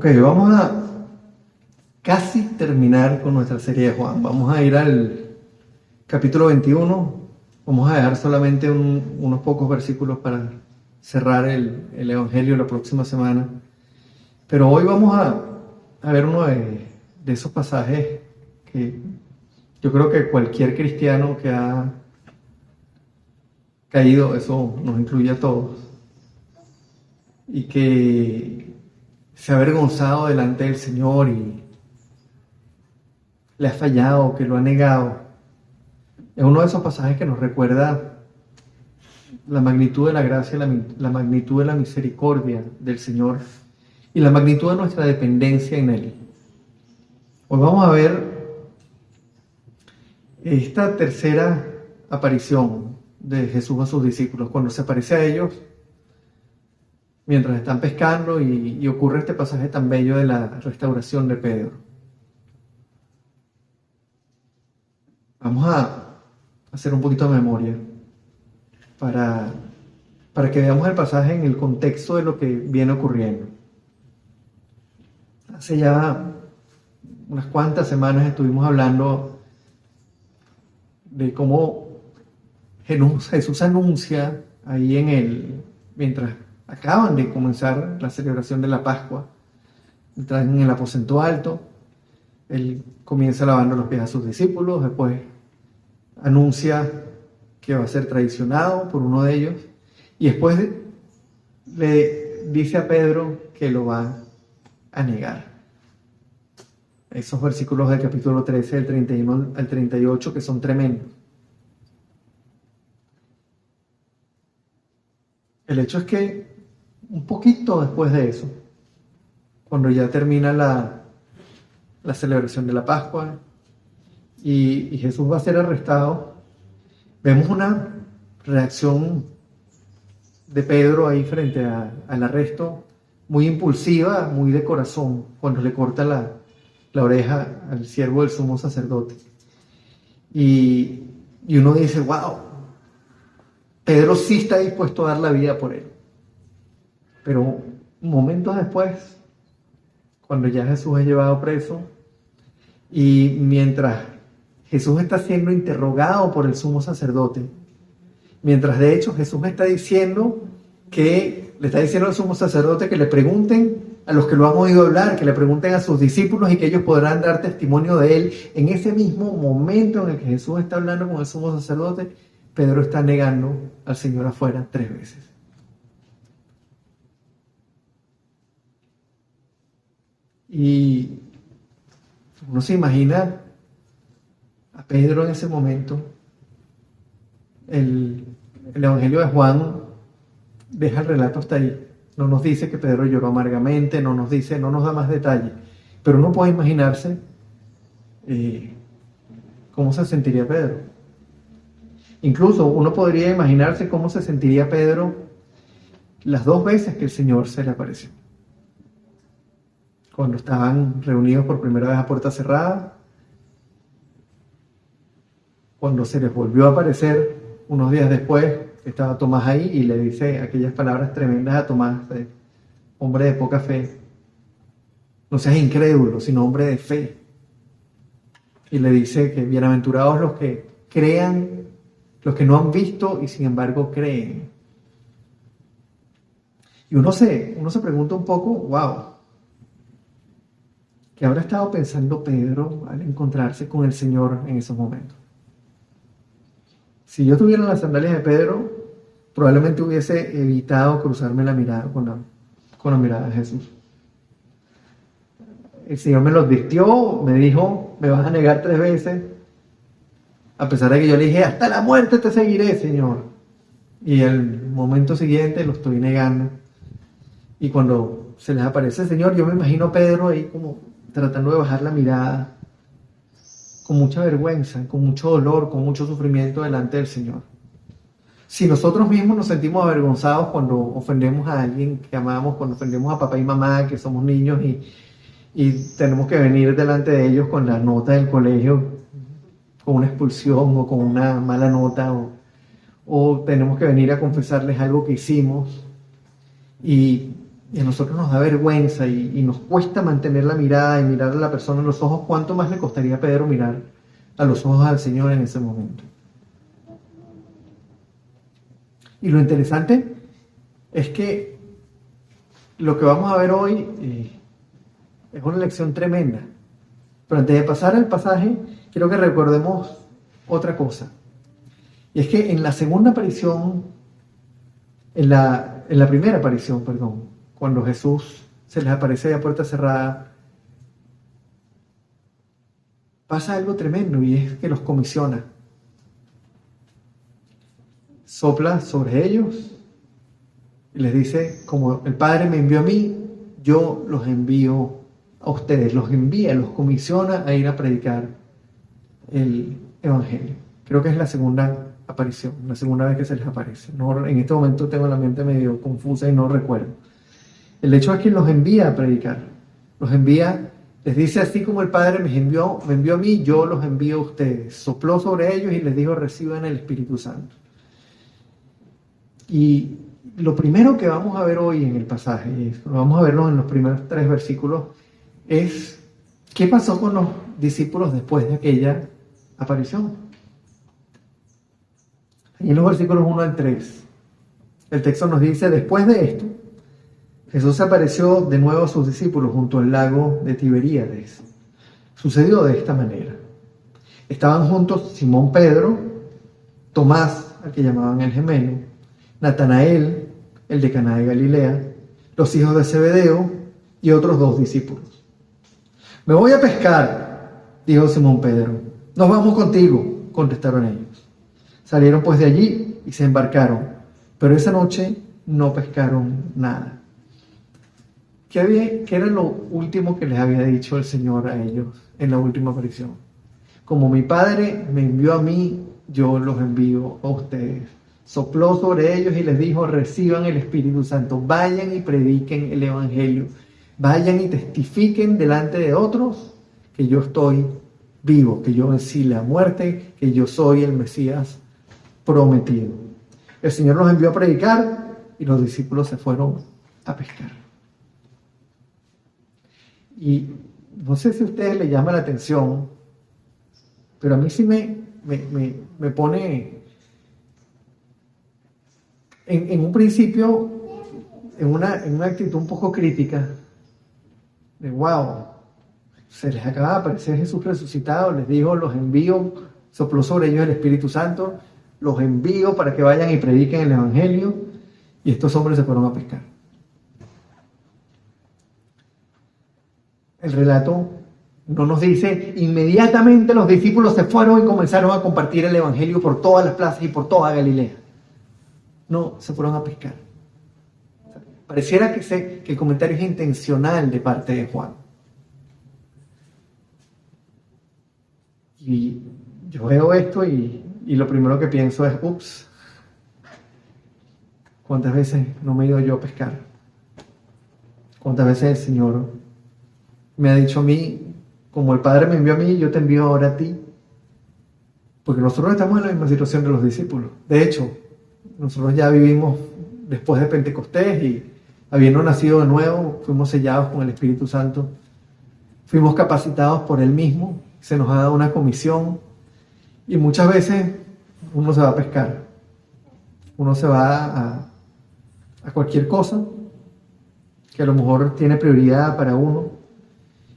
Ok, vamos a casi terminar con nuestra serie de Juan. Vamos a ir al capítulo 21. Vamos a dejar solamente unos pocos versículos para cerrar el Evangelio la próxima semana. Pero hoy vamos a ver uno de esos pasajes que yo creo que cualquier cristiano que ha caído, eso nos incluye a todos, y que se ha avergonzado delante del Señor y le ha fallado, que lo ha negado. Es uno de esos pasajes que nos recuerda la magnitud de la gracia, la magnitud de la misericordia del Señor y la magnitud de nuestra dependencia en Él. Hoy vamos a ver esta tercera aparición de Jesús a sus discípulos, cuando se aparece a ellos mientras están pescando y ocurre este pasaje tan bello de la restauración de Pedro. Vamos a hacer un poquito de memoria para que veamos el pasaje en el contexto de lo que viene ocurriendo. Hace ya unas cuantas semanas estuvimos hablando de cómo Jesús anuncia ahí mientras acaban de comenzar la celebración de la Pascua, entran en el aposento alto. Él comienza lavando los pies a sus discípulos, después anuncia que va a ser traicionado por uno de ellos y después le dice a Pedro que lo va a negar. Esos versículos del capítulo 13, del 31 al 38, que son tremendos. El hecho es que un poquito después de eso, cuando ya termina la celebración de la Pascua y Jesús va a ser arrestado, vemos una reacción de Pedro ahí frente al arresto, muy impulsiva, muy de corazón, cuando le corta la oreja al siervo del sumo sacerdote. Y uno dice, wow, Pedro sí está dispuesto a dar la vida por él. Pero momentos después, cuando ya Jesús es llevado preso, y mientras Jesús está siendo interrogado por el sumo sacerdote, mientras de hecho Jesús le está diciendo al sumo sacerdote que le pregunten a los que lo han oído hablar, que le pregunten a sus discípulos y que ellos podrán dar testimonio de él. En ese mismo momento en el que Jesús está hablando con el sumo sacerdote, Pedro está negando al Señor afuera 3 veces. Y uno se imagina a Pedro en ese momento. El Evangelio de Juan deja el relato hasta ahí. No nos dice que Pedro lloró amargamente, no nos da más detalle. Pero uno puede imaginarse cómo se sentiría Pedro. Incluso uno podría imaginarse cómo se sentiría Pedro las 2 veces que el Señor se le apareció. Cuando estaban reunidos por primera vez a puerta cerrada, cuando se les volvió a aparecer unos días después, estaba Tomás ahí y le dice aquellas palabras tremendas a Tomás, hombre de poca fe, no seas incrédulo, sino hombre de fe. Y le dice que bienaventurados los que crean, los que no han visto y sin embargo creen. Y uno se pregunta un poco, wow, ¿qué habrá estado pensando Pedro al encontrarse con el Señor en esos momentos? Si yo tuviera las sandalias de Pedro, probablemente hubiese evitado cruzarme la mirada con la mirada de Jesús. El Señor me lo advirtió, me dijo, me vas a negar 3 veces, a pesar de que yo le dije, hasta la muerte te seguiré, Señor. Y el momento siguiente lo estoy negando. Y cuando se les aparece el Señor, yo me imagino a Pedro ahí como tratando de bajar la mirada, con mucha vergüenza, con mucho dolor, con mucho sufrimiento delante del Señor. Si nosotros mismos nos sentimos avergonzados cuando ofendemos a alguien que amamos, cuando ofendemos a papá y mamá, que somos niños y tenemos que venir delante de ellos con la nota del colegio, con una expulsión o con una mala nota, o tenemos que venir a confesarles algo que hicimos y y a nosotros nos da vergüenza y nos cuesta mantener la mirada y mirar a la persona en los ojos, ¿cuánto más le costaría a Pedro mirar a los ojos al Señor en ese momento? Y lo interesante es que lo que vamos a ver hoy es una lección tremenda. Pero antes de pasar al pasaje, quiero que recordemos otra cosa. Y es que en la segunda aparición, en la primera aparición, perdón, cuando Jesús se les aparece a puerta cerrada, pasa algo tremendo y es que los comisiona. Sopla sobre ellos y les dice, como el Padre me envió a mí, yo los envío a ustedes, los envía, los comisiona a ir a predicar el Evangelio. Creo que es la segunda aparición, la segunda vez que se les aparece. No, en este momento tengo la mente medio confusa y no recuerdo. El hecho es que los envía a predicar, los envía, les dice así como el Padre me envió a mí, yo los envío a ustedes. Sopló sobre ellos y les dijo, reciban el Espíritu Santo. Y lo primero que vamos a ver hoy en el pasaje, vamos a verlo en los primeros 3 versículos, es qué pasó con los discípulos después de aquella aparición. Y en los versículos 1 al 3, el texto nos dice, después de esto, Jesús se apareció de nuevo a sus discípulos junto al lago de Tiberíades. Sucedió de esta manera. Estaban juntos Simón Pedro, Tomás, al que llamaban el gemelo, Natanael, el de Caná de Galilea, los hijos de Zebedeo y otros 2 discípulos. Me voy a pescar, dijo Simón Pedro. Nos vamos contigo, contestaron ellos. Salieron pues de allí y se embarcaron, pero esa noche no pescaron nada. ¿Qué era lo último que les había dicho el Señor a ellos en la última aparición? Como mi Padre me envió a mí, yo los envío a ustedes. Sopló sobre ellos y les dijo, reciban el Espíritu Santo, vayan y prediquen el Evangelio, vayan y testifiquen delante de otros que yo estoy vivo, que yo vencí la muerte, que yo soy el Mesías prometido. El Señor los envió a predicar y los discípulos se fueron a pescar. Y no sé si a ustedes les llama la atención, pero a mí sí me pone en un principio en una actitud un poco crítica de wow, se les acaba de aparecer Jesús resucitado, les digo, los envío, sopló sobre ellos el Espíritu Santo, los envío para que vayan y prediquen el Evangelio, y estos hombres se fueron a pescar. El relato no nos dice, inmediatamente los discípulos se fueron y comenzaron a compartir el Evangelio por todas las plazas y por toda Galilea. No, se fueron a pescar. Pareciera que el comentario es intencional de parte de Juan. Y yo veo esto y lo primero que pienso es, ups, ¿cuántas veces no me he ido yo a pescar? ¿Cuántas veces el Señor me ha dicho a mí, como el Padre me envió a mí, yo te envío ahora a ti? Porque nosotros estamos en la misma situación de los discípulos. De hecho, nosotros ya vivimos después de Pentecostés y habiendo nacido de nuevo, fuimos sellados con el Espíritu Santo, fuimos capacitados por Él mismo, se nos ha dado una comisión y muchas veces uno se va a pescar, uno se va a cualquier cosa que a lo mejor tiene prioridad para uno.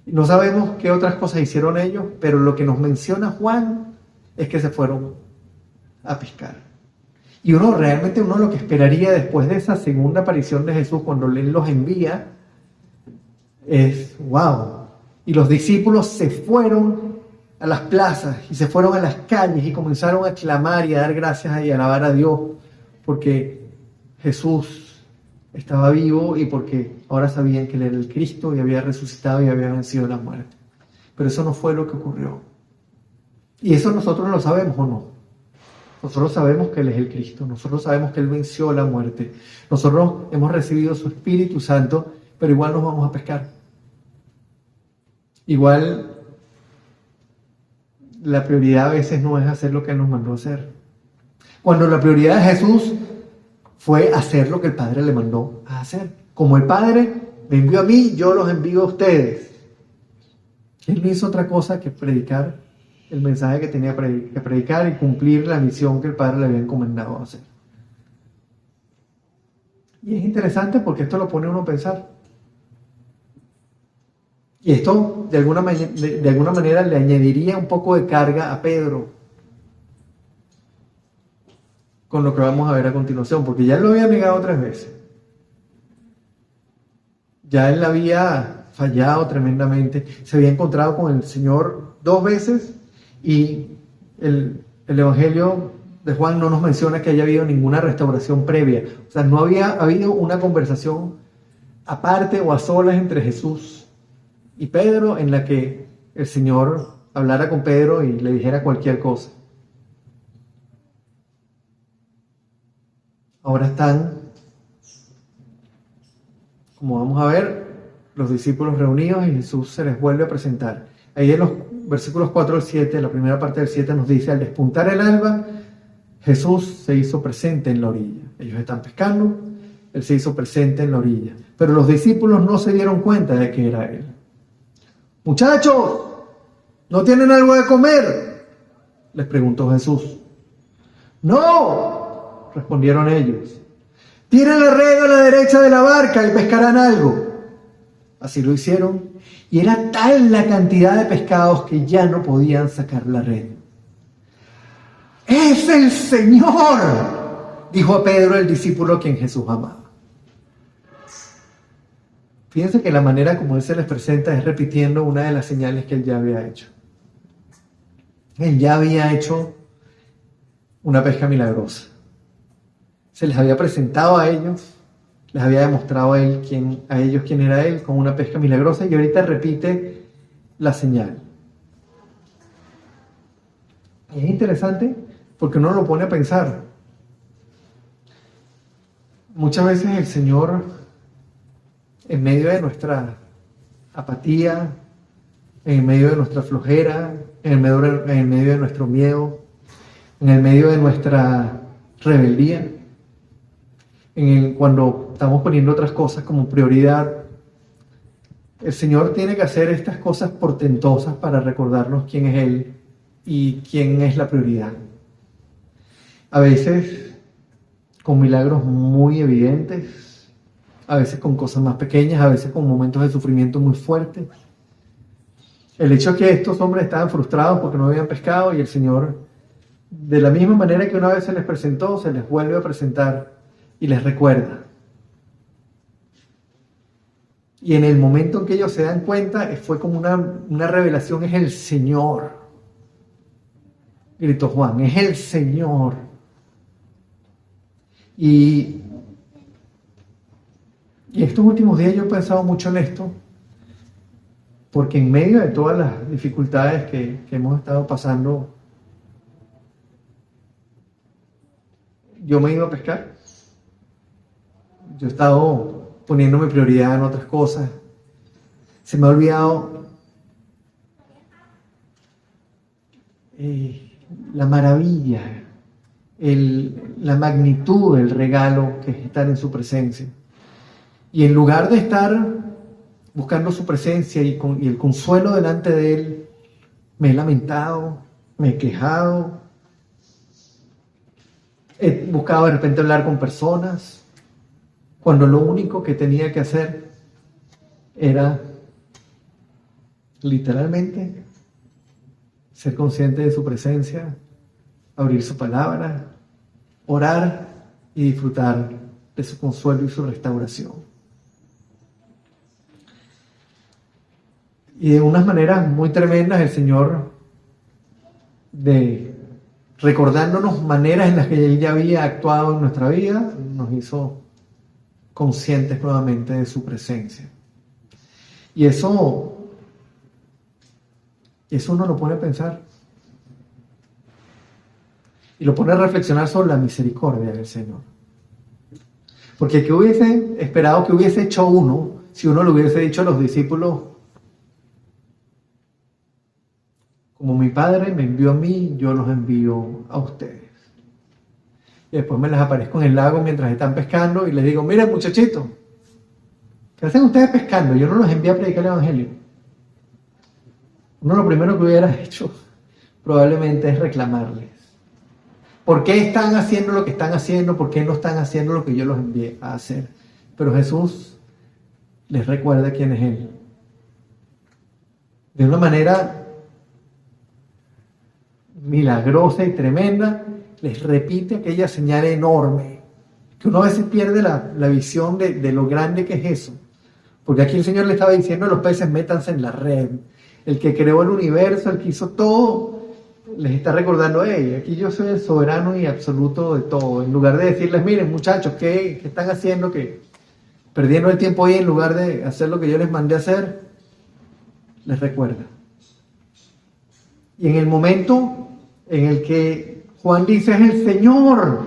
No sabemos qué otras cosas hicieron ellos, pero lo que nos menciona Juan es que se fueron a pescar. Y uno lo que esperaría después de esa segunda aparición de Jesús, cuando Él los envía, es wow. Y los discípulos se fueron a las plazas y se fueron a las calles y comenzaron a clamar y a dar gracias y a alabar a Dios porque Jesús estaba vivo y porque ahora sabían que Él era el Cristo y había resucitado y había vencido la muerte. Pero eso no fue lo que ocurrió. Y eso nosotros lo sabemos o no. Nosotros sabemos que Él es el Cristo, nosotros sabemos que Él venció la muerte, nosotros hemos recibido su Espíritu Santo, pero igual nos vamos a pescar. Igual la prioridad a veces no es hacer lo que Él nos mandó a hacer. Cuando la prioridad de Jesús fue hacer lo que el Padre le mandó a hacer. Como el Padre me envió a mí, yo los envío a ustedes. Él no hizo otra cosa que predicar el mensaje que tenía que predicar y cumplir la misión que el Padre le había encomendado a hacer. Y es interesante porque esto lo pone a uno a pensar. Y esto de alguna manera le añadiría un poco de carga a Pedro con lo que vamos a ver a continuación, porque ya él lo había negado 3 veces. Ya él había fallado tremendamente, se había encontrado con el Señor 2 veces y el Evangelio de Juan no nos menciona que haya habido ninguna restauración previa. O sea, no había habido una conversación aparte o a solas entre Jesús y Pedro en la que el Señor hablara con Pedro y le dijera cualquier cosa. Ahora están, como vamos a ver, los discípulos reunidos y Jesús se les vuelve a presentar. Ahí en los versículos 4 al 7, la primera parte del 7 nos dice: al despuntar el alba, Jesús se hizo presente en la orilla. Ellos están pescando, Él se hizo presente en la orilla. Pero los discípulos no se dieron cuenta de que era Él. Muchachos, ¿no tienen algo de comer?, les preguntó Jesús. No, respondieron ellos. Tiren la red a la derecha de la barca y pescarán algo. Así lo hicieron, y era tal la cantidad de pescados que ya no podían sacar la red. ¡Es el Señor!, dijo a Pedro, el discípulo a quien Jesús amaba. Fíjense que la manera como Él se les presenta es repitiendo una de las señales que Él ya había hecho. Él ya había hecho una pesca milagrosa. Se les había presentado a ellos, les había demostrado a ellos quién era Él con una pesca milagrosa, y ahorita repite la señal. Y es interesante porque uno lo pone a pensar. Muchas veces el Señor, en medio de nuestra apatía, en medio de nuestra flojera, en medio de nuestro miedo, en el medio de nuestra rebeldía, cuando estamos poniendo otras cosas como prioridad, el Señor tiene que hacer estas cosas portentosas para recordarnos quién es Él y quién es la prioridad. A veces con milagros muy evidentes, a veces con cosas más pequeñas, a veces con momentos de sufrimiento muy fuertes. El hecho es que estos hombres estaban frustrados porque no habían pescado, y el Señor, de la misma manera que una vez se les presentó, se les vuelve a presentar y les recuerda. Y en el momento en que ellos se dan cuenta, fue como una revelación: es el Señor. Gritó Juan: es el Señor. Y estos últimos días yo he pensado mucho en esto, porque en medio de todas las dificultades que hemos estado pasando, yo me he ido a pescar. Yo he estado poniendo mi prioridad en otras cosas. Se me ha olvidado la maravilla, la magnitud del regalo que es estar en su presencia. Y en lugar de estar buscando su presencia y el consuelo delante de Él, me he lamentado, me he quejado, he buscado de repente hablar con personas, cuando lo único que tenía que hacer era literalmente ser consciente de su presencia, abrir su palabra, orar y disfrutar de su consuelo y su restauración. Y de unas maneras muy tremendas el Señor, recordándonos maneras en las que Él ya había actuado en nuestra vida, nos hizo conscientes nuevamente de su presencia. Y eso uno lo pone a pensar. Y lo pone a reflexionar sobre la misericordia del Señor. Porque ¿qué hubiese esperado que hubiese hecho uno si uno le hubiese dicho a los discípulos: como mi Padre me envió a mí, yo los envío a ustedes? y después me les aparezco en el lago mientras están pescando y les digo, miren muchachitos, ¿qué hacen ustedes pescando? Yo no los envié a predicar el evangelio. Uno lo primero que hubiera hecho probablemente es reclamarles. ¿Por qué están haciendo lo que están haciendo? ¿Por qué no están haciendo lo que yo los envié a hacer? Pero Jesús les recuerda quién es Él. De una manera milagrosa y tremenda, les repite aquella señal enorme, que uno a veces pierde la visión de lo grande que es eso. Porque aquí el Señor le estaba diciendo a los peces, métanse en la red. El que creó el universo, el que hizo todo, les está recordando, hey, aquí yo soy el soberano y absoluto de todo. En lugar de decirles, miren muchachos, ¿qué están haciendo? Que perdiendo el tiempo ahí en lugar de hacer lo que yo les mandé a hacer, les recuerda. Y en el momento en el que Juan dice, es el Señor,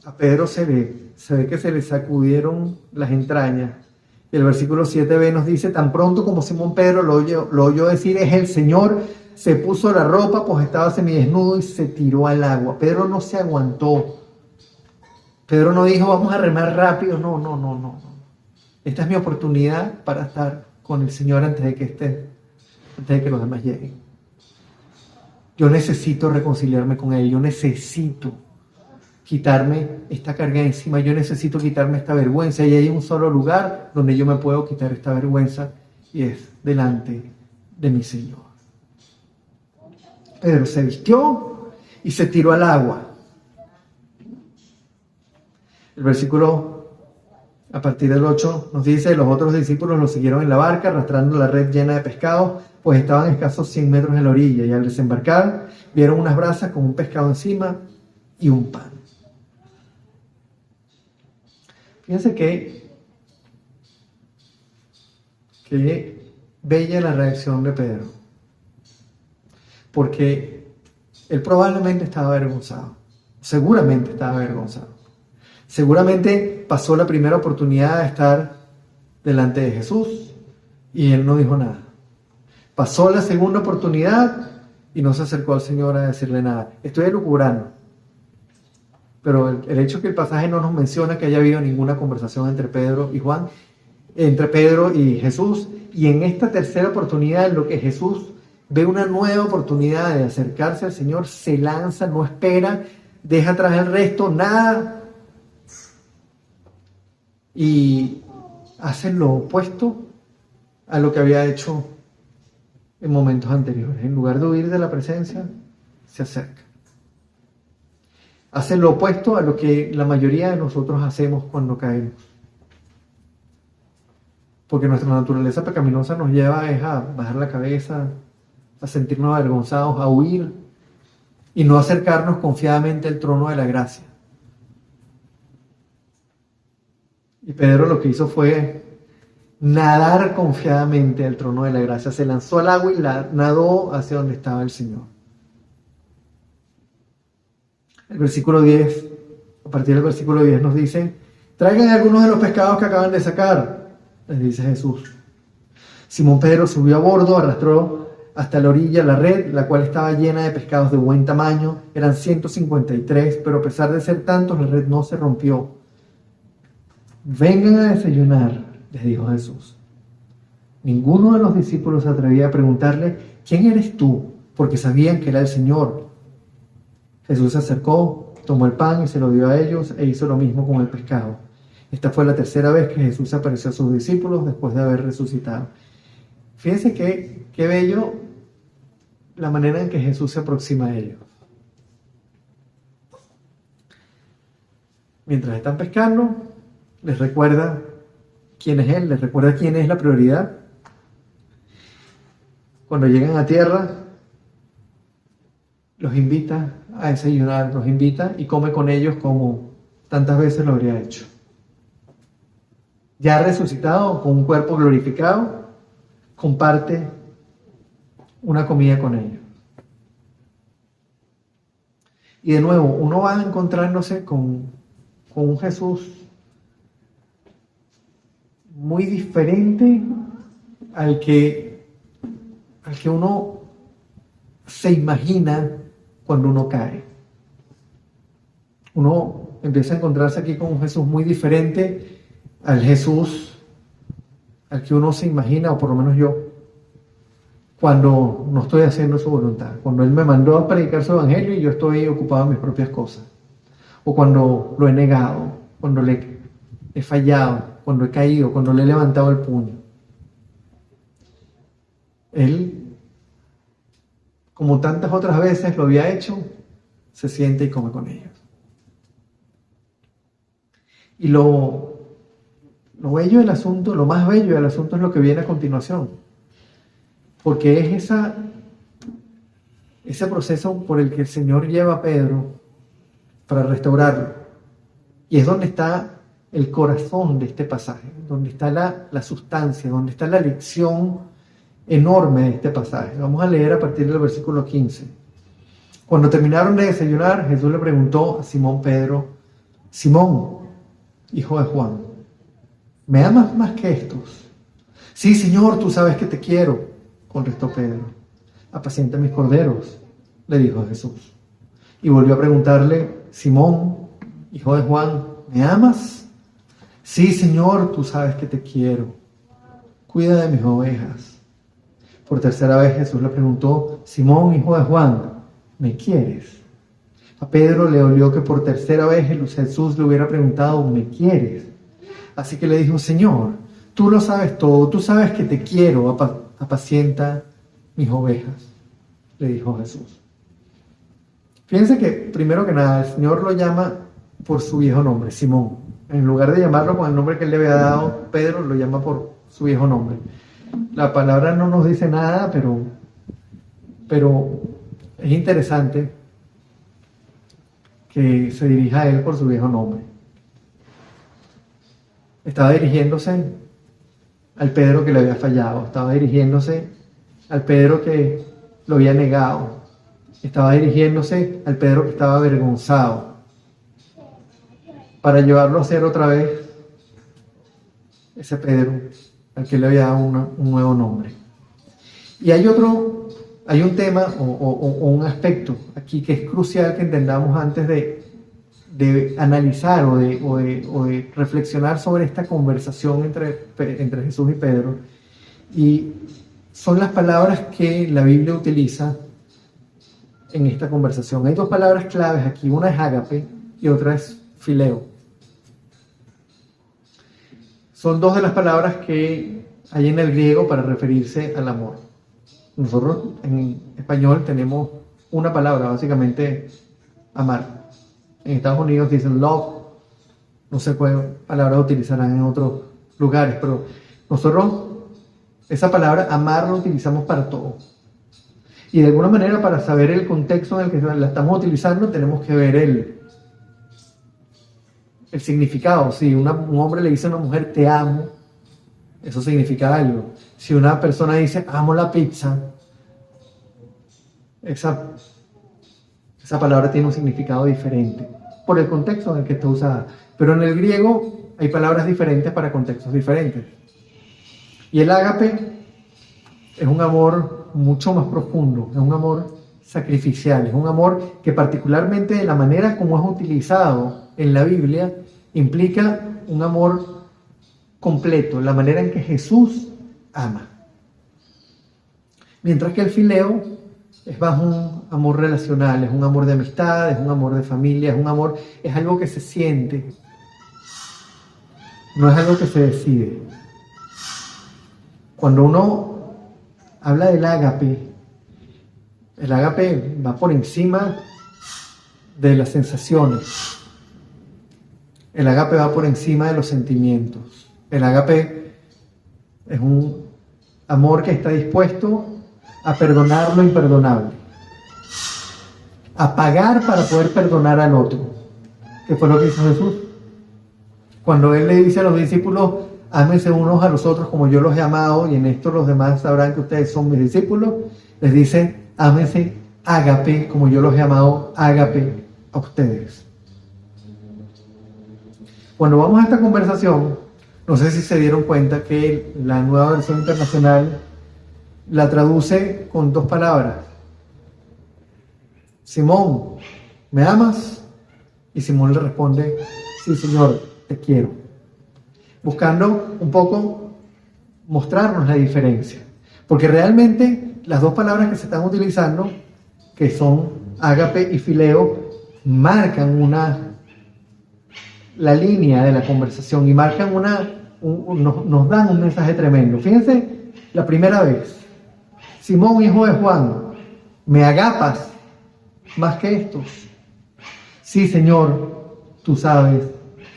a Pedro se ve que se le sacudieron las entrañas. Y el versículo 7b nos dice, tan pronto como Simón Pedro lo oyó decir, es el Señor, se puso la ropa, pues estaba semidesnudo y se tiró al agua. Pedro no se aguantó. Pedro no dijo, vamos a remar rápido. No. Esta es mi oportunidad para estar con el Señor antes de que los demás lleguen. Yo necesito reconciliarme con Él. Yo necesito quitarme esta carga encima, yo necesito quitarme esta vergüenza, y hay un solo lugar donde yo me puedo quitar esta vergüenza, y es delante de mi Señor. Pedro se vistió y se tiró al agua. El versículo a partir del 8 nos dice, los otros discípulos lo siguieron en la barca, arrastrando la red llena de pescado, pues estaban a escasos 100 metros de la orilla, y al desembarcar vieron unas brasas con un pescado encima y un pan. Fíjense que bella la reacción de Pedro, porque él probablemente estaba avergonzado, seguramente estaba avergonzado, seguramente pasó la primera oportunidad de estar delante de Jesús y él no dijo nada. Pasó la segunda oportunidad y no se acercó al Señor a decirle nada. Estoy elucubrando. Pero el hecho que el pasaje no nos menciona que haya habido ninguna conversación entre Pedro y Juan, entre Pedro y Jesús, y en esta tercera oportunidad, en lo que Jesús ve una nueva oportunidad de acercarse al Señor, se lanza, no espera, deja atrás el resto, nada, y hace lo opuesto a lo que había hecho en momentos anteriores. En lugar de huir de la presencia, se acerca. Hace lo opuesto a lo que la mayoría de nosotros hacemos cuando caemos. Porque nuestra naturaleza pecaminosa nos lleva a bajar la cabeza, a sentirnos avergonzados, a huir y no acercarnos confiadamente al trono de la gracia. Y Pedro lo que hizo fue nadar confiadamente al trono de la gracia. Se lanzó al agua y nadó hacia donde estaba el Señor. El versículo 10, a partir del versículo 10 nos dice, traigan algunos de los pescados que acaban de sacar, les dice Jesús. Simón Pedro subió a bordo, arrastró hasta la orilla la red, la cual estaba llena de pescados de buen tamaño. Eran 153, pero a pesar de ser tantos, la red no se rompió. Vengan a desayunar, les dijo Jesús. Ninguno de los discípulos se atrevía a preguntarle, ¿quién eres tú? Porque sabían que era el Señor. Jesús se acercó, tomó el pan y se lo dio a ellos e hizo lo mismo con el pescado. Esta fue la tercera vez que Jesús apareció a sus discípulos después de haber resucitado. Fíjense qué bello la manera en que Jesús se aproxima a ellos. Mientras están pescando, les recuerda quién es Él, les recuerda quién es la prioridad. Cuando llegan a tierra, los invita a desayunar, los invita y come con ellos como tantas veces lo habría hecho. Ya resucitado, con un cuerpo glorificado, comparte una comida con ellos. Y de nuevo, uno va encontrándose con un Jesús muy diferente al que uno se imagina cuando uno cae. Uno empieza a encontrarse aquí con un Jesús muy diferente al Jesús al que uno se imagina, o por lo menos yo, cuando no estoy haciendo su voluntad, cuando Él me mandó a predicar su evangelio y yo estoy ocupado en mis propias cosas, o cuando lo he negado, cuando le he fallado, cuando he caído, cuando le he levantado el puño. Él, como tantas otras veces lo había hecho, se siente y come con ellos. Y lo bello del asunto, lo más bello del asunto es lo que viene a continuación. Porque es ese proceso por el que el Señor lleva a Pedro para restaurarlo. Y es donde está el corazón de este pasaje, donde está la sustancia, donde está la lección enorme de este pasaje. Vamos a leer a partir del versículo 15. Cuando terminaron de desayunar, Jesús le preguntó a Simón Pedro: Simón, hijo de Juan, ¿me amas más que estos? Sí, Señor, tú sabes que te quiero, contestó Pedro. Apacienta mis corderos, le dijo Jesús. Y volvió a preguntarle: Simón, hijo de Juan, ¿me amas? Sí, Señor, tú sabes que te quiero. Cuida de mis ovejas. Por tercera vez Jesús le preguntó: Simón, hijo de Juan, ¿me quieres? A Pedro le dolió que por tercera vez Jesús le hubiera preguntado: ¿me quieres? Así que le dijo: Señor, tú lo sabes todo, tú sabes que te quiero, apacienta mis ovejas, le dijo Jesús. Fíjense que, primero que nada, el Señor lo llama por su viejo nombre, Simón. En lugar de llamarlo con el nombre que él le había dado, Pedro lo llama por su viejo nombre. La palabra no nos dice nada, pero es interesante que se dirija a él por su viejo nombre. Estaba dirigiéndose al Pedro que le había fallado, estaba dirigiéndose al Pedro que lo había negado, estaba dirigiéndose al Pedro que estaba avergonzado, para llevarlo a ser otra vez ese Pedro al que le había dado un nuevo nombre. Y hay un tema o un aspecto aquí que es crucial que entendamos antes de analizar o de reflexionar sobre esta conversación entre Jesús y Pedro, y son las palabras que la Biblia utiliza en esta conversación. Hay dos palabras claves aquí, una es ágape y otra es fileo. Son dos de las palabras que hay en el griego para referirse al amor. Nosotros en español tenemos una palabra, básicamente amar. En Estados Unidos dicen love, no sé qué palabras utilizarán en otros lugares, pero nosotros esa palabra amar la utilizamos para todo. Y de alguna manera, para saber el contexto en el que la estamos utilizando, tenemos que ver el significado. Si un hombre le dice a una mujer te amo, eso significa algo. Si una persona dice amo la pizza, esa palabra tiene un significado diferente por el contexto en el que está usada. Pero en el griego hay palabras diferentes para contextos diferentes. Y el ágape es un amor mucho más profundo, es un amor sacrificial, es un amor que, particularmente de la manera como es utilizado en la Biblia, implica un amor completo, la manera en que Jesús ama. Mientras que el fileo es más un amor relacional, es un amor de amistad, es un amor de familia, es algo que se siente, no es algo que se decide. Cuando uno habla del ágape, el ágape va por encima de las sensaciones. El ágape va por encima de los sentimientos. El ágape es un amor que está dispuesto a perdonar lo imperdonable, a pagar para poder perdonar al otro, que fue lo que hizo Jesús. Cuando Él le dice a los discípulos, ámense unos a los otros como yo los he amado, y en esto los demás sabrán que ustedes son mis discípulos, les dice, ámense ágape como yo los he amado ágape a ustedes. Cuando vamos a esta conversación, no sé si se dieron cuenta que la Nueva Versión Internacional la traduce con dos palabras. Simón, ¿me amas? Y Simón le responde, sí, Señor, te quiero. Buscando un poco mostrarnos la diferencia. Porque realmente las dos palabras que se están utilizando, que son ágape y fileo, marcan la línea de la conversación y marcan nos dan un mensaje tremendo. Fíjense, la primera vez, Simón, hijo de Juan, ¿me agapas más que estos? Sí, Señor, tú sabes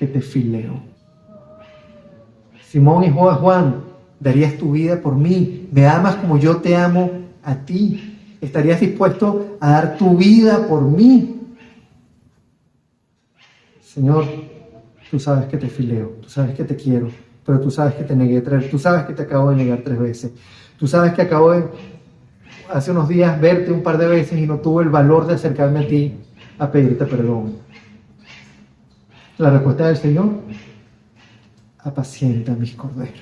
que te fileo. Simón, hijo de Juan, ¿darías tu vida por mí? ¿Me amas como yo te amo a ti? ¿Estarías dispuesto a dar tu vida por mí? Señor, tú sabes que te fileo, tú sabes que te quiero, pero tú sabes que te negué tú sabes que te acabo de negar 3 veces. Tú sabes que acabo de, hace unos días, verte un par de veces y no tuve el valor de acercarme a ti a pedirte perdón. La respuesta del Señor, apacienta mis corderos.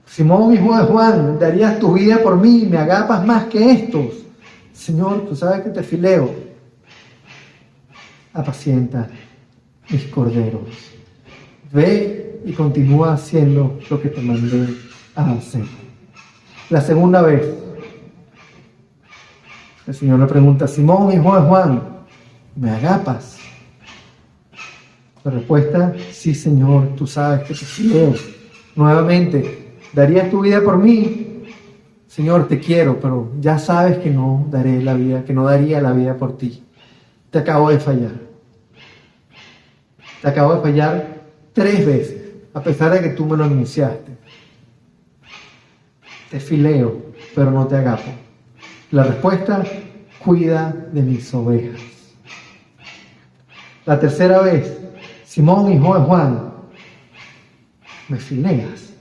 Simón, hijo de Juan, ¿darías tu vida por mí? ¿Me agapas más que estos? Señor, tú sabes que te fileo. Apacienta mis corderos. Ve y continúa haciendo lo que te mandé a hacer. La segunda vez, el Señor le pregunta, Simón, hijo de Juan, ¿me agapas? La respuesta, sí, Señor, tú sabes que te fileo. Nuevamente, ¿darías tu vida por mí? Señor, te quiero, pero ya sabes que no daré la vida, que no daría la vida por ti. Te acabo de fallar. Te acabo de fallar 3 veces, a pesar de que tú me lo anunciaste. Te fileo, pero no te agapo. La respuesta, cuida de mis ovejas. La tercera vez, Simón, hijo de Juan, me fileas.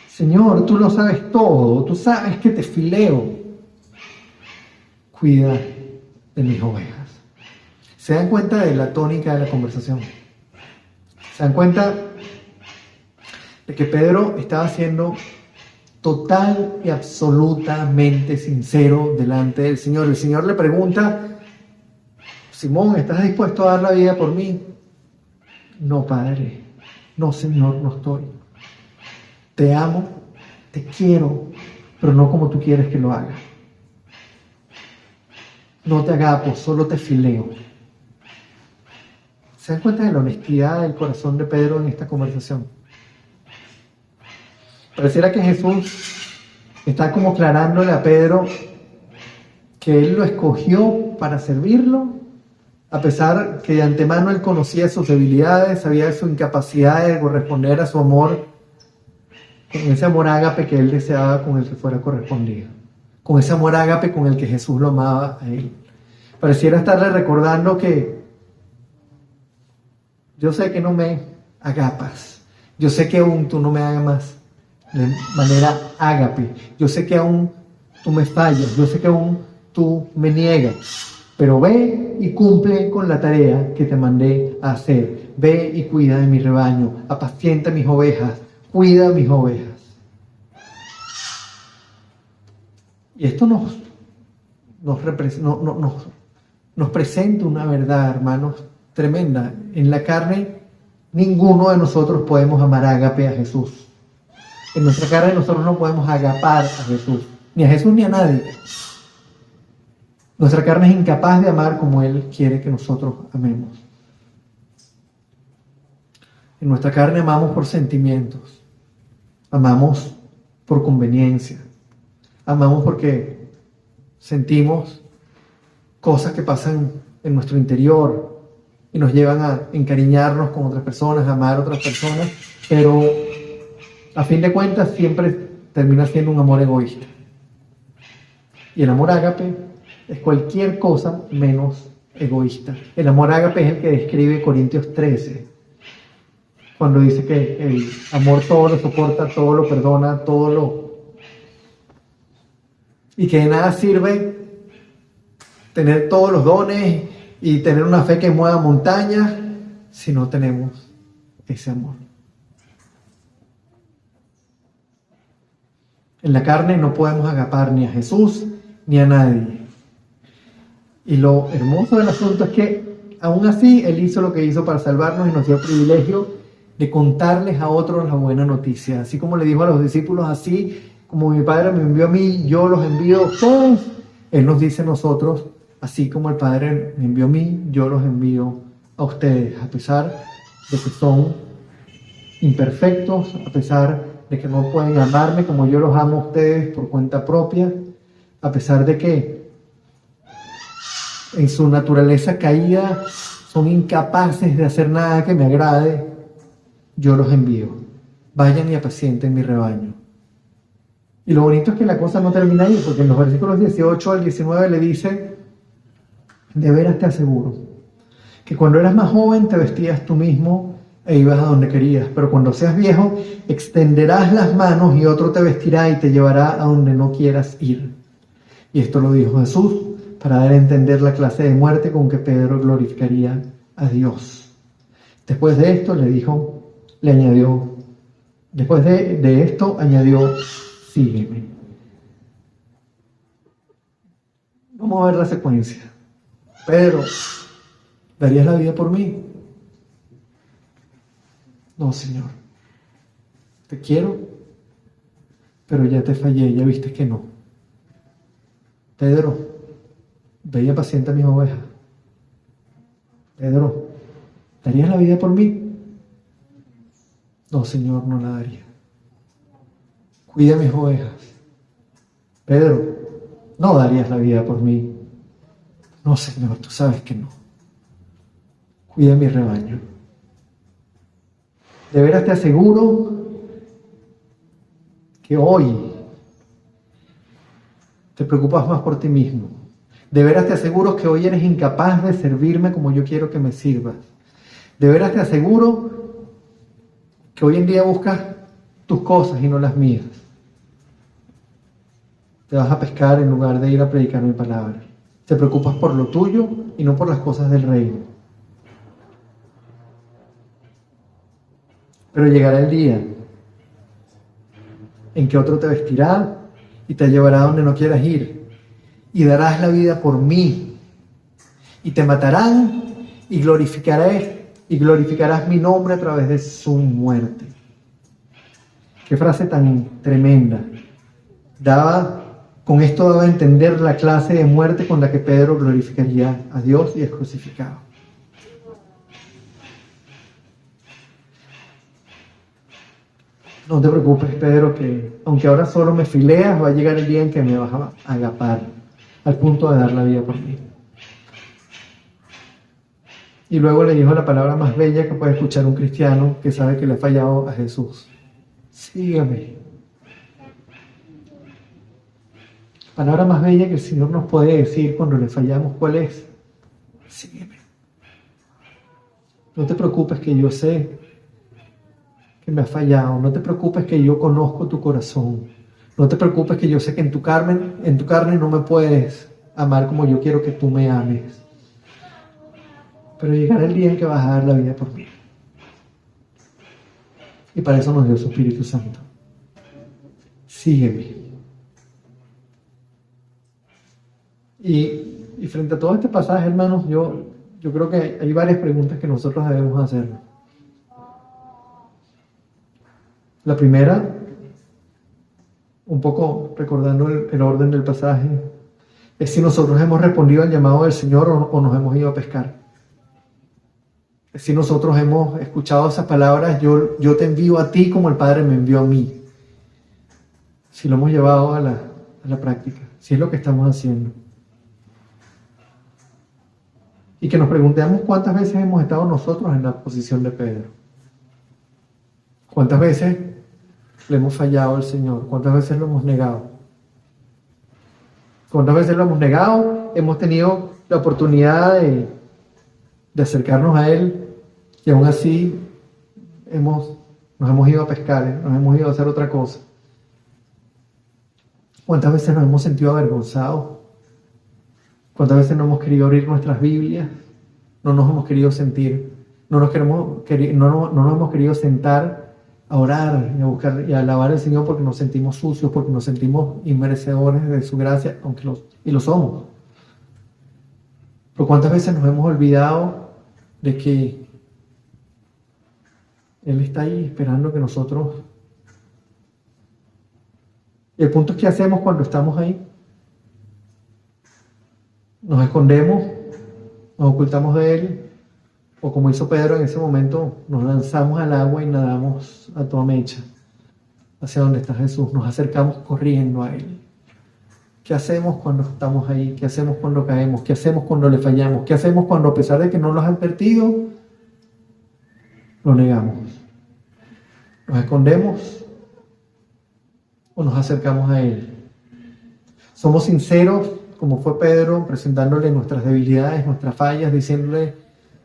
Señor, tú lo sabes todo, tú sabes que te fileo. Cuida de mis ovejas. ¿Se dan cuenta de la tónica de la conversación? ¿Se dan cuenta de que Pedro estaba siendo total y absolutamente sincero delante del Señor? El Señor le pregunta, Simón, ¿estás dispuesto a dar la vida por mí? No, Padre. No, Señor, no estoy. Te amo, te quiero, pero no como tú quieres que lo haga. No te agapo, solo te fileo. ¿Se dan cuenta de la honestidad del corazón de Pedro en esta conversación? Pareciera que Jesús está como aclarándole a Pedro que él lo escogió para servirlo, a pesar que de antemano él conocía sus debilidades, sabía de su incapacidad de corresponder a su amor, con ese amor ágape que él deseaba con el que fuera correspondido, con ese amor ágape con el que Jesús lo amaba a él. Pareciera estarle recordando que yo sé que no me agapas, yo sé que aún tú no me amas de manera ágape, yo sé que aún tú me fallas, yo sé que aún tú me niegas, pero ve y cumple con la tarea que te mandé a hacer. Ve y cuida de mi rebaño, apacienta mis ovejas, cuida mis ovejas. Y esto nos presenta una verdad, hermanos, tremenda. En la carne, ninguno de nosotros podemos amar ágape a Jesús. En nuestra carne nosotros no podemos agapar a Jesús, ni a Jesús ni a nadie. Nuestra carne es incapaz de amar como Él quiere que nosotros amemos. En nuestra carne amamos por sentimientos, amamos por conveniencia, amamos porque sentimos cosas que pasan en nuestro interior y nos llevan a encariñarnos con otras personas, a amar a otras personas, pero a fin de cuentas siempre termina siendo un amor egoísta. Y el amor ágape es cualquier cosa menos egoísta. El amor ágape es el que describe Corintios 13, cuando dice que el amor todo lo soporta, todo lo perdona, y que de nada sirve tener todos los dones y tener una fe que mueva montañas si no tenemos ese amor. En la carne no podemos agapar ni a Jesús ni a nadie. Y lo hermoso del asunto es que aún así Él hizo lo que hizo para salvarnos y nos dio el privilegio de contarles a otros la buena noticia. Así como le dijo a los discípulos, así como mi Padre me envió a mí, yo los envío a ustedes. Él nos dice a nosotros, así como el Padre me envió a mí, yo los envío a ustedes, a pesar de que son imperfectos, a pesar de que no pueden amarme como yo los amo a ustedes por cuenta propia, a pesar de que en su naturaleza caída son incapaces de hacer nada que me agrade, yo los envío. Vayan y apacienten mi rebaño. Y lo bonito es que la cosa no termina ahí, porque en los versículos 18 al 19 le dice, de veras te aseguro, que cuando eras más joven te vestías tú mismo e ibas a donde querías, pero cuando seas viejo extenderás las manos y otro te vestirá y te llevará a donde no quieras ir. Y esto lo dijo Jesús para dar a entender la clase de muerte con que Pedro glorificaría a Dios. Después de esto le añadió, después de esto añadió, sígueme. Vamos a ver la secuencia. Pedro, ¿darías la vida por mí? No, Señor. Te quiero, pero ya te fallé, ya viste que no. Pedro, ve y apacienta mis ovejas. Pedro, ¿darías la vida por mí? No, Señor, no la daría. Cuida mis ovejas. Pedro, no darías la vida por mí. No, Señor, tú sabes que no. Cuida mi rebaño. De veras te aseguro que hoy te preocupas más por ti mismo. De veras te aseguro que hoy eres incapaz de servirme como yo quiero que me sirvas. De veras te aseguro que hoy en día buscas tus cosas y no las mías. Te vas a pescar en lugar de ir a predicar mi palabra. Te preocupas por lo tuyo y no por las cosas del reino. Pero llegará el día en que otro te vestirá y te llevará a donde no quieras ir. Y darás la vida por mí. Y te matarán y glorificarás mi nombre a través de su muerte. Qué frase tan tremenda. Con esto daba a entender la clase de muerte con la que Pedro glorificaría a Dios y es crucificado. No te preocupes, Pedro, que aunque ahora solo me fileas, va a llegar el día en que me vas a agapar al punto de dar la vida por mí. Y luego le dijo la palabra más bella que puede escuchar un cristiano que sabe que le ha fallado a Jesús. Sígueme. La palabra más bella que el Señor nos puede decir cuando le fallamos, ¿cuál es? Sígueme. No te preocupes que yo sé que me has fallado. No te preocupes que yo conozco tu corazón. No te preocupes que yo sé que en tu carne no me puedes amar como yo quiero que tú me ames. Pero llegará el día en que vas a dar la vida por mí. Y para eso nos dio su Espíritu Santo. Sígueme. Y frente a todo este pasaje, hermanos, yo creo que hay varias preguntas que nosotros debemos hacer. La primera, un poco recordando el orden del pasaje, es si nosotros hemos respondido al llamado del Señor o nos hemos ido a pescar. Es si nosotros hemos escuchado esas palabras, yo te envío a ti como el Padre me envió a mí. Si lo hemos llevado a la práctica, si es lo que estamos haciendo. Y que nos preguntemos cuántas veces hemos estado nosotros en la posición de Pedro. ¿Cuántas veces le hemos fallado al Señor? ¿Cuántas veces lo hemos negado? ¿Cuántas veces lo hemos negado? Hemos tenido la oportunidad de acercarnos a Él y aún así nos hemos ido a pescar, nos hemos ido a hacer otra cosa. ¿Cuántas veces nos hemos sentido avergonzados? ¿Cuántas veces no hemos querido abrir nuestras Biblias? No nos hemos querido sentir, no nos hemos querido sentar a orar y a buscar y a alabar al Señor porque nos sentimos sucios, porque nos sentimos inmerecedores de su gracia, y lo somos. Pero ¿cuántas veces nos hemos olvidado de que Él está ahí esperando que nosotros... Y el punto es, ¿qué hacemos cuando estamos ahí? Nos escondemos, nos ocultamos de Él, o como hizo Pedro en ese momento, nos lanzamos al agua y nadamos a toda mecha hacia donde está Jesús, nos acercamos corriendo a Él. ¿Qué hacemos cuando estamos ahí? ¿Qué hacemos cuando caemos? ¿Qué hacemos cuando le fallamos? ¿Qué hacemos cuando, a pesar de que no nos han advertido, lo negamos? ¿Nos escondemos o nos acercamos a Él? ¿Somos sinceros, como fue Pedro, presentándole nuestras debilidades, nuestras fallas, diciéndole: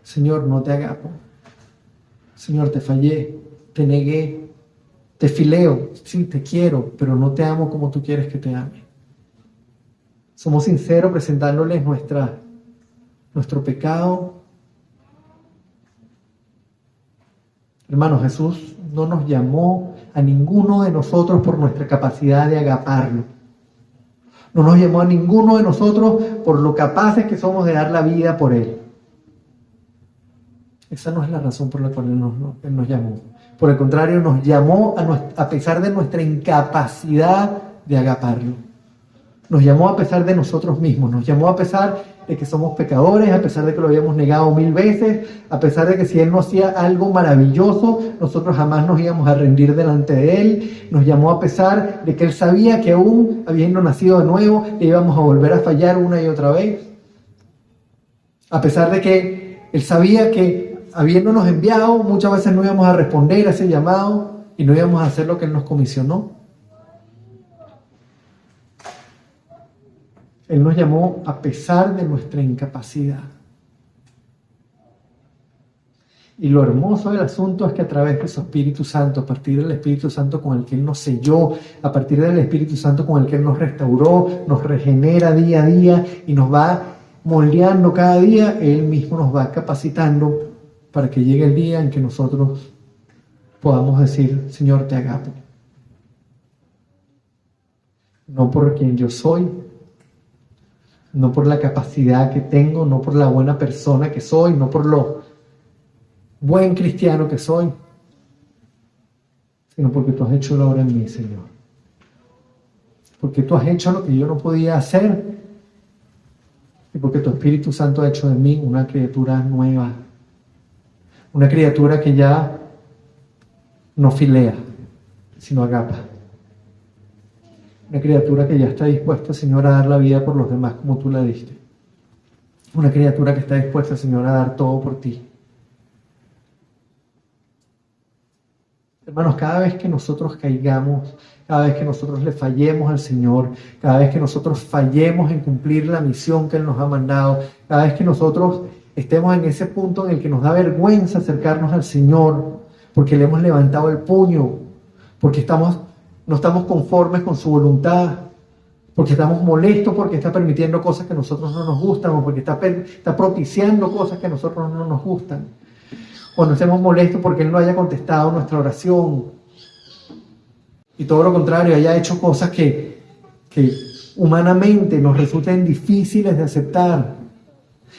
Señor, no te agapo, Señor, te fallé, te negué, te fileo, sí, te quiero, pero no te amo como tú quieres que te ame? Somos sinceros presentándoles nuestro pecado. Hermanos, Jesús no nos llamó a ninguno de nosotros por nuestra capacidad de agaparlo. No nos llamó a ninguno de nosotros por lo capaces que somos de dar la vida por Él. Esa no es la razón por la cual Él nos llamó. Por el contrario, nos llamó a pesar de nuestra incapacidad de agaparlo. Nos llamó a pesar de nosotros mismos. Nos llamó a pesar de que somos pecadores, a pesar de que lo habíamos negado 1000 veces, a pesar de que si Él no hacía algo maravilloso, nosotros jamás nos íbamos a rendir delante de Él. Nos llamó a pesar de que Él sabía que aún habiendo nacido de nuevo, le íbamos a volver a fallar una y otra vez. A pesar de que Él sabía que habiéndonos enviado, muchas veces no íbamos a responder a ese llamado y no íbamos a hacer lo que Él nos comisionó. Él nos llamó a pesar de nuestra incapacidad. Y lo hermoso del asunto es que a través de su Espíritu Santo, a partir del Espíritu Santo con el que Él nos selló, a partir del Espíritu Santo con el que Él nos restauró, nos regenera día a día y nos va moldeando cada día, Él mismo nos va capacitando para que llegue el día en que nosotros podamos decir: Señor, te agapo. No por quien yo soy, no por la capacidad que tengo, no por la buena persona que soy, no por lo buen cristiano que soy, sino porque tú has hecho la obra en mí, Señor. Porque tú has hecho lo que yo no podía hacer y porque tu Espíritu Santo ha hecho de mí una criatura nueva, una criatura que ya no filea, sino agapa. Una criatura que ya está dispuesta, Señor, a dar la vida por los demás como tú la diste. Una criatura que está dispuesta, Señor, a dar todo por ti. Hermanos, cada vez que nosotros caigamos, cada vez que nosotros le fallemos al Señor, cada vez que nosotros fallemos en cumplir la misión que Él nos ha mandado, cada vez que nosotros estemos en ese punto en el que nos da vergüenza acercarnos al Señor, porque le hemos levantado el puño, porque no estamos conformes con su voluntad, porque estamos molestos porque está permitiendo cosas que a nosotros no nos gustan, o porque está propiciando cosas que a nosotros no nos gustan. Cuando estemos molestos porque Él no haya contestado nuestra oración, y todo lo contrario, haya hecho cosas que humanamente nos resulten difíciles de aceptar.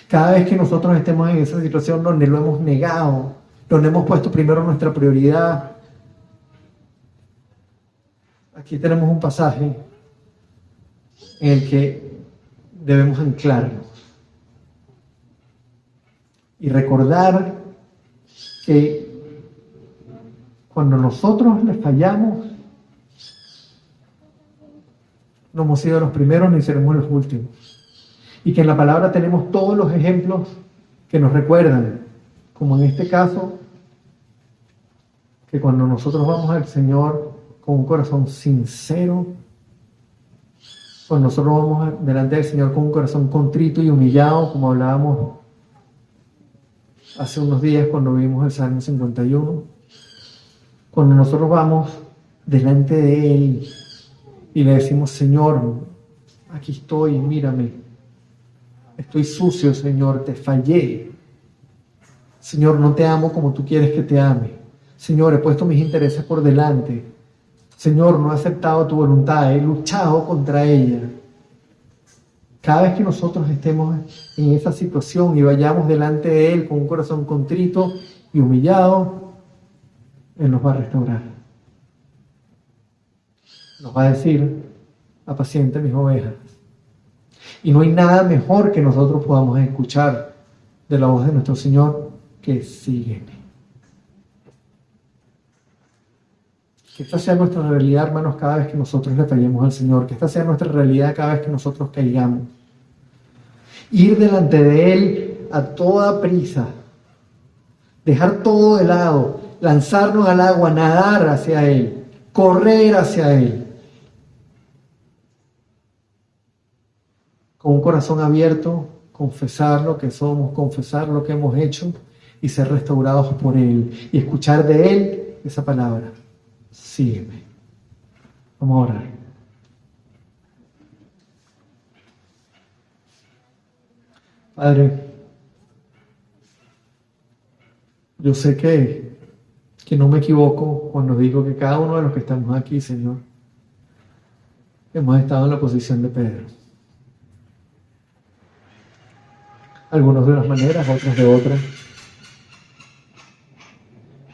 Cada vez que nosotros estemos en esa situación donde lo hemos negado, donde hemos puesto primero nuestra prioridad, aquí tenemos un pasaje en el que debemos anclarnos y recordar que cuando nosotros le fallamos, no hemos sido los primeros ni seremos los últimos. Y que en la palabra tenemos todos los ejemplos que nos recuerdan, como en este caso, que cuando nosotros vamos al Señor con un corazón sincero, cuando nosotros vamos delante del Señor con un corazón contrito y humillado, como hablábamos hace unos días cuando vimos el Salmo 51, cuando nosotros vamos delante de Él y le decimos: Señor, aquí estoy, mírame, estoy sucio, Señor, te fallé, Señor, no te amo como tú quieres que te ame, Señor, he puesto mis intereses por delante. Señor, no he aceptado tu voluntad, he luchado contra ella. Cada vez que nosotros estemos en esa situación y vayamos delante de Él con un corazón contrito y humillado, Él nos va a restaurar. Nos va a decir: apacienta mis ovejas. Y no hay nada mejor que nosotros podamos escuchar de la voz de nuestro Señor que sígueme. Que esta sea nuestra realidad, hermanos, cada vez que nosotros le fallemos al Señor. Que esta sea nuestra realidad cada vez que nosotros caigamos. Ir delante de Él a toda prisa. Dejar todo de lado. Lanzarnos al agua, nadar hacia Él. Correr hacia Él. Con un corazón abierto, confesar lo que somos, confesar lo que hemos hecho y ser restaurados por Él. Y escuchar de Él esa palabra: sígueme. Vamos a orar. Padre, yo sé que no me equivoco cuando digo que cada uno de los que estamos aquí, Señor, hemos estado en la posición de Pedro. Algunos de unas maneras, otros de otras.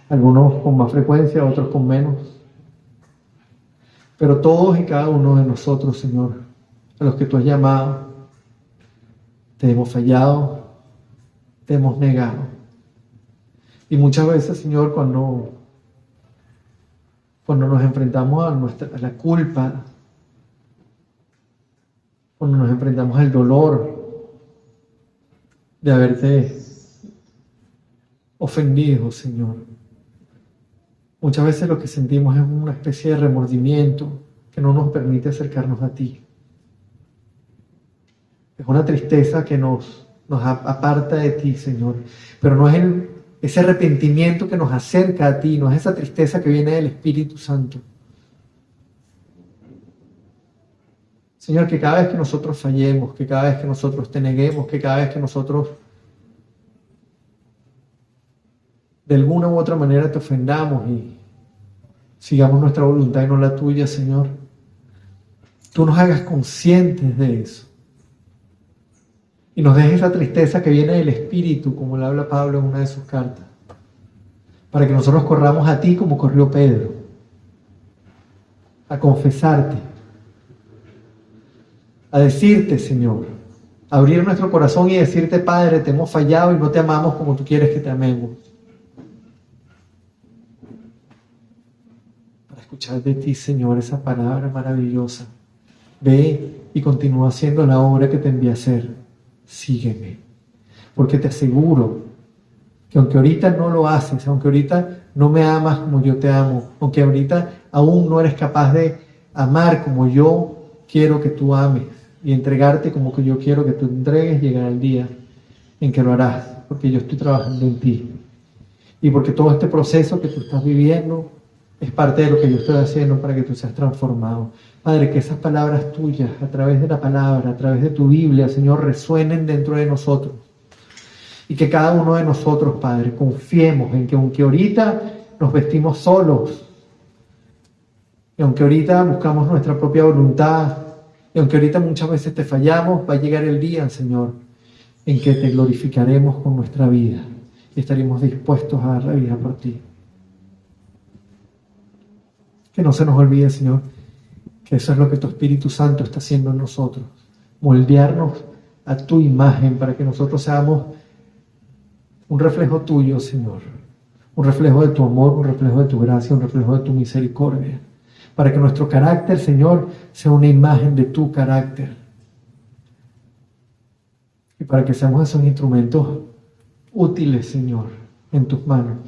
Algunos con más frecuencia, otros con menos. Pero todos y cada uno de nosotros, Señor, a los que tú has llamado, te hemos fallado, te hemos negado. Y muchas veces, Señor, cuando nos enfrentamos a la culpa, cuando nos enfrentamos al dolor de haberte ofendido, Señor, muchas veces lo que sentimos es una especie de remordimiento que no nos permite acercarnos a ti. Es una tristeza que nos aparta de ti, Señor. Pero no es ese arrepentimiento que nos acerca a ti, no es esa tristeza que viene del Espíritu Santo. Señor, que cada vez que nosotros fallemos, que cada vez que nosotros te neguemos, que cada vez que nosotros de alguna u otra manera te ofendamos y sigamos nuestra voluntad y no la tuya, Señor, tú nos hagas conscientes de eso. Y nos dejes esa tristeza que viene del Espíritu, como le habla Pablo en una de sus cartas, para que nosotros corramos a ti como corrió Pedro, a confesarte, a decirte, Señor, a abrir nuestro corazón y decirte: Padre, te hemos fallado y no te amamos como tú quieres que te amemos. Para escuchar de ti, Señor, esa palabra maravillosa: ve y continúa haciendo la obra que te envié a hacer. Sígueme, porque te aseguro que aunque ahorita no lo haces, aunque ahorita no me amas como yo te amo, aunque ahorita aún no eres capaz de amar como yo quiero que tú ames y entregarte como que yo quiero que tú entregues, llegará el día en que lo harás, porque yo estoy trabajando en ti y porque todo este proceso que tú estás viviendo es parte de lo que yo estoy haciendo para que tú seas transformado. Padre, que esas palabras tuyas, a través de la palabra, a través de tu Biblia, Señor, resuenen dentro de nosotros. Y que cada uno de nosotros, Padre, confiemos en que aunque ahorita nos vestimos solos, y aunque ahorita buscamos nuestra propia voluntad, y aunque ahorita muchas veces te fallamos, va a llegar el día, Señor, en que te glorificaremos con nuestra vida y estaremos dispuestos a dar la vida por ti. Que no se nos olvide, Señor, que eso es lo que tu Espíritu Santo está haciendo en nosotros, moldearnos a tu imagen para que nosotros seamos un reflejo tuyo, Señor, un reflejo de tu amor, un reflejo de tu gracia, un reflejo de tu misericordia, para que nuestro carácter, Señor, sea una imagen de tu carácter y para que seamos esos instrumentos útiles, Señor, en tus manos.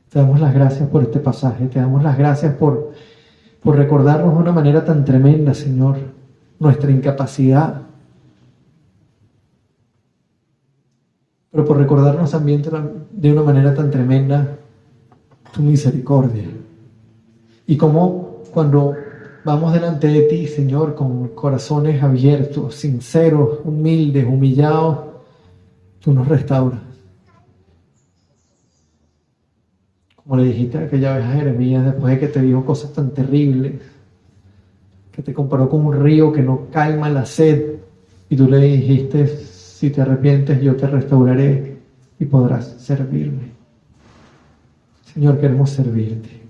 Te damos las gracias por este pasaje, te damos las gracias por recordarnos de una manera tan tremenda, Señor, nuestra incapacidad, pero por recordarnos también de una manera tan tremenda tu misericordia. Y cómo cuando vamos delante de ti, Señor, con corazones abiertos, sinceros, humildes, humillados, tú nos restauras. como le dijiste aquella vez a Jeremías, después de que te dijo cosas tan terribles, que te comparó con un río que no calma la sed, y tú le dijiste, si te arrepientes, yo te restauraré y podrás servirme. Señor, queremos servirte.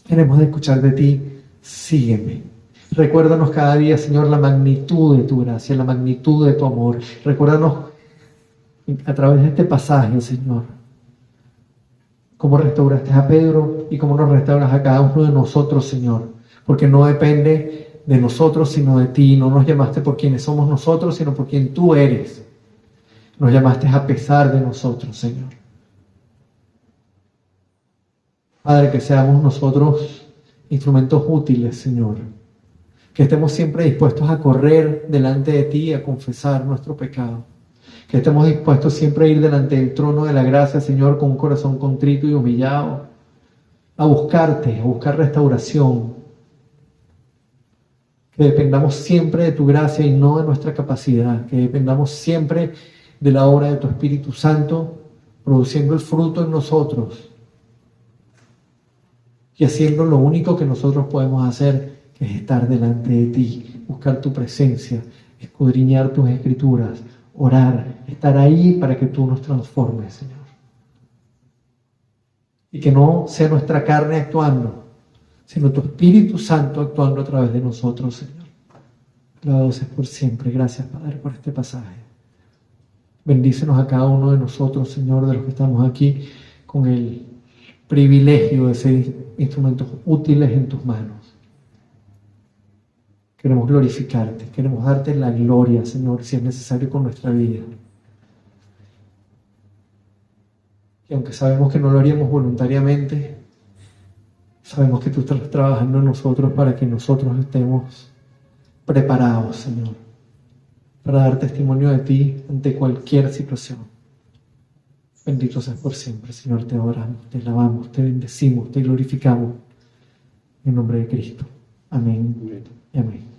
Queremos escuchar de ti, sígueme. Recuérdanos cada día, Señor, la magnitud de tu gracia, la magnitud de tu amor. Recuérdanos a través de este pasaje, Señor, cómo restauraste a Pedro y cómo nos restauras a cada uno de nosotros, Señor. Porque no depende de nosotros, sino de ti. No nos llamaste por quienes somos nosotros, sino por quien tú eres. Nos llamaste a pesar de nosotros, Señor. Padre, que seamos nosotros instrumentos útiles, Señor. Que estemos siempre dispuestos a correr delante de ti y a confesar nuestro pecado. Que estemos dispuestos siempre a ir delante del trono de la gracia, Señor, con un corazón contrito y humillado. A buscarte, a buscar restauración. Que dependamos siempre de tu gracia y no de nuestra capacidad. Que dependamos siempre de la obra de tu Espíritu Santo, produciendo el fruto en nosotros. Y haciendo lo único que nosotros podemos hacer, que es estar delante de ti, buscar tu presencia, escudriñar tus escrituras, orar, estar ahí para que tú nos transformes, Señor. Y que no sea nuestra carne actuando, sino tu Espíritu Santo actuando a través de nosotros, Señor. Alabado seas por siempre. Gracias, Padre, por este pasaje. Bendícenos a cada uno de nosotros, Señor, de los que estamos aquí, con el privilegio de ser instrumentos útiles en tus manos. Queremos glorificarte, queremos darte la gloria, Señor, si es necesario con nuestra vida. Y aunque sabemos que no lo haríamos voluntariamente, sabemos que tú estás trabajando en nosotros para que nosotros estemos preparados, Señor, para dar testimonio de ti ante cualquier situación. Bendito seas por siempre, Señor, te adoramos, te alabamos, te bendecimos, te glorificamos. En nombre de Cristo. Amén y amén.